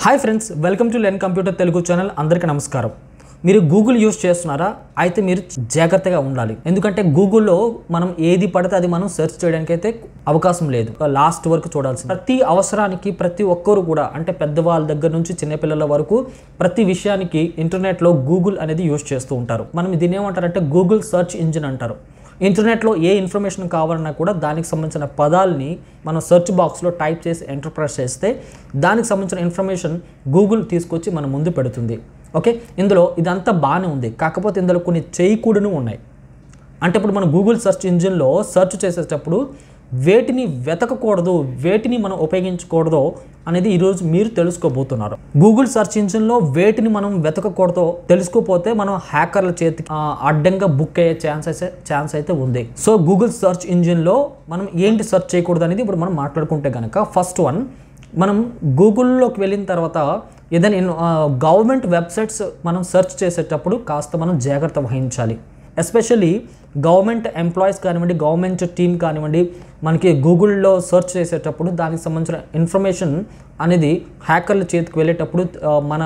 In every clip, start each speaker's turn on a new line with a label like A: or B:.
A: Hi friends, welcome to learn computer Telugu channel. అందరికీ నమస్కారం. మీరు గూగుల్ యూస్ చేస్తున్నారా? అయితే మీరు జాగ్రత్తగా ఉండాలి. ఎందుకంటే గూగుల్లో మనం ఏది పడితే అది మనం సెర్చ్ చేయడానికి అయితే అవకాశం లేదు. లాస్ట్ వరకు చూడాల్సింది. ప్రతి అవసరానికి ప్రతి ఒక్కరు కూడా, అంటే పెద్దవాళ్ళ దగ్గర నుంచి చిన్నపిల్లల వరకు ప్రతి విషయానికి ఇంటర్నెట్లో గూగుల్ అనేది యూస్ చేస్తూ ఉంటారు. మనం దీన్ని ఏమంటారంటే గూగుల్ సెర్చ్ ఇంజిన్ అంటారు. ఇంటర్నెట్లో ఏ ఇన్ఫర్మేషన్ కావాలన్నా కూడా దానికి సంబంధించిన పదాలని మనం సెర్చ్ బాక్స్లో టైప్ చేసి ఎంటర్ ప్రెస్ చేస్తే దానికి సంబంధించిన ఇన్ఫర్మేషన్ గూగుల్ తీసుకొచ్చి మన ముందు పెడుతుంది. ఓకే, ఇందులో ఇదంతా బాగానే ఉంది. కాకపోతే ఇందులో కొన్ని చేయకూడని ఉన్నాయి. అంటే ఇప్పుడు మనం గూగుల్ సెర్చ్ ఇంజిన్లో సెర్చ్ చేసేటప్పుడు వేటిని వెతకకూడదు, వేటిని మనం ఉపయోగించకూడదో అనేది ఈరోజు మీరు తెలుసుకోబోతున్నారు. గూగుల్ సెర్చ్ ఇంజిన్లో వేటిని మనం వెతకకూడదో తెలుసుకోపోతే మనం హ్యాకర్ల చేతికి అడ్డంగా బుక్ అయ్యే ఛాన్స్ అయితే ఉంది. సో గూగుల్ సెర్చ్ ఇంజిన్లో మనం ఏంటి సెర్చ్ చేయకూడదు అనేది ఇప్పుడు మనం మాట్లాడుకుంటే కనుక, ఫస్ట్ వన్, మనం గూగుల్లోకి వెళ్ళిన తర్వాత ఏదైనా గవర్నమెంట్ వెబ్సైట్స్ మనం సెర్చ్ చేసేటప్పుడు కాస్త మనం జాగ్రత్త వహించాలి. ఎస్పెషల్లీ గవర్నమెంట్ ఎంప్లాయీస్ కానివ్వండి, గవర్నమెంట్ టీమ్ కానివ్వండి, మనకి గూగుల్లో సెర్చ్ చేసేటప్పుడు దానికి సంబంధించిన ఇన్ఫర్మేషన్ అనేది హ్యాకర్ల చేతికి వెళ్ళేటప్పుడు మన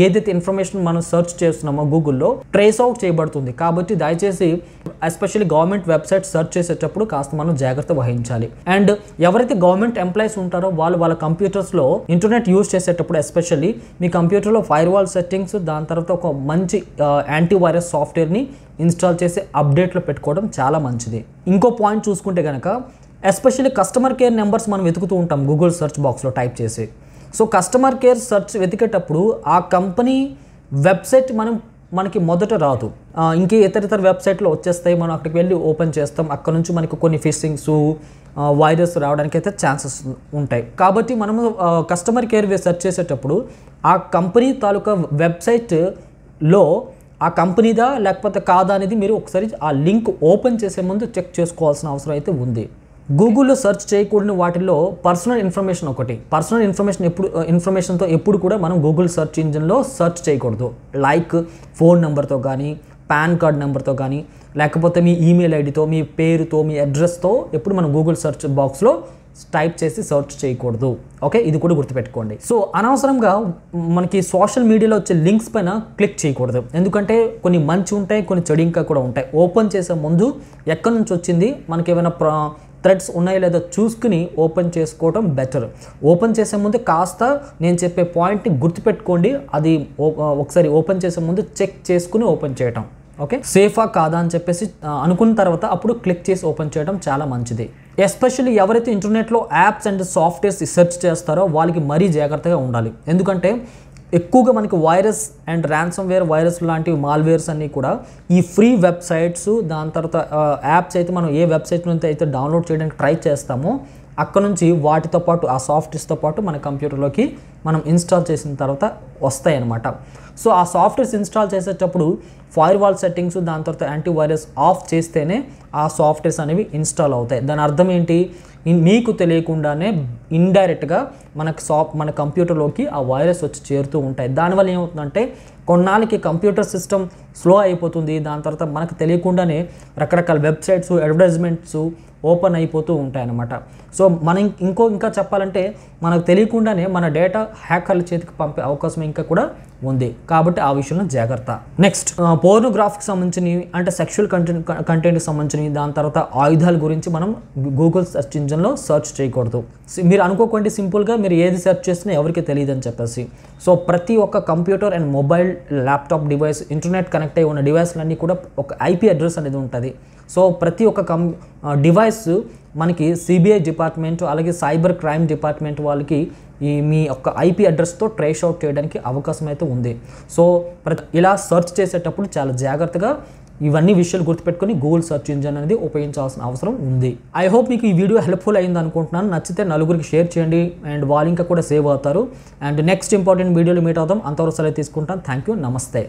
A: ఏదైతే ఇన్ఫర్మేషన్ మనం సెర్చ్ చేస్తున్నామో గూగుల్లో ట్రేస్ అవుట్ చేయబడుతుంది. కాబట్టి దయచేసి ఎస్పెషల్లీ గవర్నమెంట్ వెబ్సైట్ సెర్చ్ చేసేటప్పుడు కాస్త మనం జాగ్రత్త వహించాలి. అండ్ ఎవరైతే గవర్నమెంట్ ఎంప్లాయీస్ ఉంటారో వాళ్ళ కంప్యూటర్స్లో ఇంటర్నెట్ యూజ్ చేసేటప్పుడు ఎస్పెషల్లీ మీ కంప్యూటర్లో ఫైర్ వాల్ సెట్టింగ్స్, దాని తర్వాత ఒక మంచి యాంటీవైరస్ సాఫ్ట్వేర్ని ఇన్స్టాల్ చేసి అప్డేట్లో పెట్టుకోవడం చాలా మంచిది. ఇంకో పాయింట్ చూసుకుంటే కనుక, ఎస్పెషల్లీ కస్టమర్ కేర్ నెంబర్స్ మనం వెతుకుతూ ఉంటాం గూగుల్ సెర్చ్ బాక్స్లో టైప్ చేసి. సో కస్టమర్ కేర్ సెర్చ్ వెతికేటప్పుడు ఆ కంపెనీ వెబ్సైట్ మనకి మొదట రాదు, ఇంకే ఇతర వెబ్సైట్లో వచ్చేస్తాయి. మనం అక్కడికి వెళ్ళి ఓపెన్ చేస్తాం, అక్కడ నుంచి మనకు కొన్ని ఫిషింగ్స్, వైరస్ రావడానికి అయితే ఛాన్సెస్ ఉంటాయి. కాబట్టి మనము కస్టమర్ కేర్ సెర్చ్ చేసేటప్పుడు ఆ కంపెనీ తాలూకా వెబ్సైట్లో ఆ కంపెనీదా లేకపోతే కాదా అనేది మీరు ఒకసారి ఆ లింక్ ఓపెన్ చేసే ముందు చెక్ చేసుకోవాల్సిన అవసరం అయితే ఉంది. గూగుల్లో సెర్చ్ చేయకూడని వాటిల్లో పర్సనల్ ఇన్ఫర్మేషన్ ఒకటి. పర్సనల్ ఇన్ఫర్మేషన్తో ఎప్పుడు కూడా మనం గూగుల్ సెర్చ్ ఇంజిన్లో సెర్చ్ చేయకూడదు. లైక్ ఫోన్ నెంబర్తో కానీ, పాన్ కార్డ్ నెంబర్తో కానీ, లేకపోతే మీ ఈమెయిల్ ఐడితో, మీ పేరుతో, మీ అడ్రస్తో ఎప్పుడు మనం గూగుల్ సెర్చ్ బాక్స్లో టైప్ చేసి సెర్చ్ చేయకూడదు. ఓకే, ఇది కూడా గుర్తుపెట్టుకోండి. సో అనవసరంగా మనకి సోషల్ మీడియాలో వచ్చే లింక్స్ పైన క్లిక్ చేయకూడదు. ఎందుకంటే కొన్ని మంచి ఉంటాయి, కొన్ని చెడు ఇంకా కూడా ఉంటాయి. ఓపెన్ చేసే ముందు ఎక్కడి నుంచి వచ్చింది, మనకి ఏమైనా థ్రెడ్స్ ఉన్నాయో లేదో చూసుకుని ఓపెన్ చేసుకోవడం బెటర్. ఓపెన్ చేసే ముందు కాస్త నేను చెప్పే పాయింట్ని గుర్తుపెట్టుకోండి. అది ఒకసారి ఓపెన్ చేసే ముందు చెక్ చేసుకుని ఓపెన్ చేయటం. ఓకే, సేఫా కాదా అని చెప్పేసి అనుకున్న తర్వాత అప్పుడు క్లిక్ చేసి ఓపెన్ చేయడం చాలా మంచిది. ఎస్పెషల్లీ ఎవరైతే ఇంటర్నెట్లో యాప్స్ అండ్ సాఫ్ట్వేర్స్ సెర్చ్ చేస్తారో వాళ్ళకి మరీ జాగ్రత్తగా ఉండాలి. ఎందుకంటే ఎక్కువగా మనకి వైరస్ అండ్ ర్యాన్సమ్వేర్ వైరస్ లాంటివి మాల్వేర్స్ అన్నీ కూడా ఈ ఫ్రీ వెబ్సైట్స్, దాని తర్వాత యాప్స్ అయితే మనం ఏ వెబ్సైట్ నుంచి అయితే డౌన్లోడ్ చేయడానికి ట్రై చేస్తామో అక్కడ నుంచి వాటితో పాటు ఆ సాఫ్ట్వేర్స్తో పాటు మన కంప్యూటర్లోకి మనం ఇన్స్టాల్ చేసిన తర్వాత వస్తాయి అన్నమాట. సో ఆ సాఫ్ట్వేర్స్ ఇన్స్టాల్ చేసేటప్పుడు ఫైర్ వాల్ సెట్టింగ్స్, దాని తర్వాత యాంటీవైరస్ ఆఫ్ చేస్తేనే ఆ సాఫ్ట్వేర్స్ అనేవి ఇన్స్టాల్ అవుతాయి. దాని అర్థం ఏంటి, మీకు తెలియకుండానే ఇండైరెక్ట్గా మన కంప్యూటర్లోకి ఆ వైరస్ వచ్చి చేరుతూ ఉంటాయి. దానివల్ల ఏమవుతుందంటే కొన్నాళ్ళకి కంప్యూటర్ సిస్టమ్ స్లో అయిపోతుంది. దాని తర్వాత మనకు తెలియకుండానే రకరకాల వెబ్సైట్స్, అడ్వర్టైజ్మెంట్స్ ఓపెన్ అయిపోతూ ఉంటాయి అన్నమాట. సో మనం ఇంకా చెప్పాలంటే మనకు తెలియకుండానే మన డేటా హ్యాకర్ల చేతికి పంపే అవకాశం ఇంకా కూడా ఉంది. కాబట్టి ఆ విషయంలో జాగ్రత్త. నెక్స్ట్, పోర్నోగ్రాఫీకి సంబంధించినవి, అంటే సెక్షువల్ కంటెంట్కి సంబంధించినవి, దాని తర్వాత ఆయుధాల గురించి మనం గూగుల్ సెర్చ్ ఇంజిన్లో సెర్చ్ చేయకూడదు. మీరు అనుకోకండి సింపుల్గా మీరు ఏది సెర్చ్ చేసినా ఎవరికి తెలియదు అని చెప్పేసి. సో ప్రతి ఒక్క computer and mobile, laptop device, internet connect అయి ఉన్న డివైస్లన్నీ కూడా ఒక ఐపీ అడ్రస్ అనేది ఉంటుంది. సో ప్రతి ఒక్క డివైస్ మనకి సిబిఐ డిపార్ట్మెంట్, అలాగే సైబర్ క్రైమ్ డిపార్ట్మెంట్ వాళ్ళకి మీ యొక్క ఐపీ అడ్రస్తో ట్రేస్ అవుట్ చేయడానికి అవకాశం అయితే ఉంది. సో ఇలా సెర్చ్ చేసేటప్పుడు చాలా జాగ్రత్తగా ఇవన్నీ విషయాలు గుర్తుపెట్టుకొని గూగుల్ సెర్చ్ ఇంజిన్ అనేది ఉపయోగించాల్సిన అవసరం ఉంది. ఐ హోప్ మీకు ఈ వీడియో హెల్ప్ఫుల్ అయింది అనుకుంటున్నాను. నచ్చితే నలుగురికి షేర్ చేయండి అండ్ వాళ్ళు ఇంకా కూడా సేవ్ అవుతారు. అండ్ నెక్స్ట్ ఇంపార్టెంట్ వీడియోలో మీట్ అవుతాం. అంతవరకు సెలవు తీసుకుంటాను. థ్యాంక్ యూ, నమస్తే.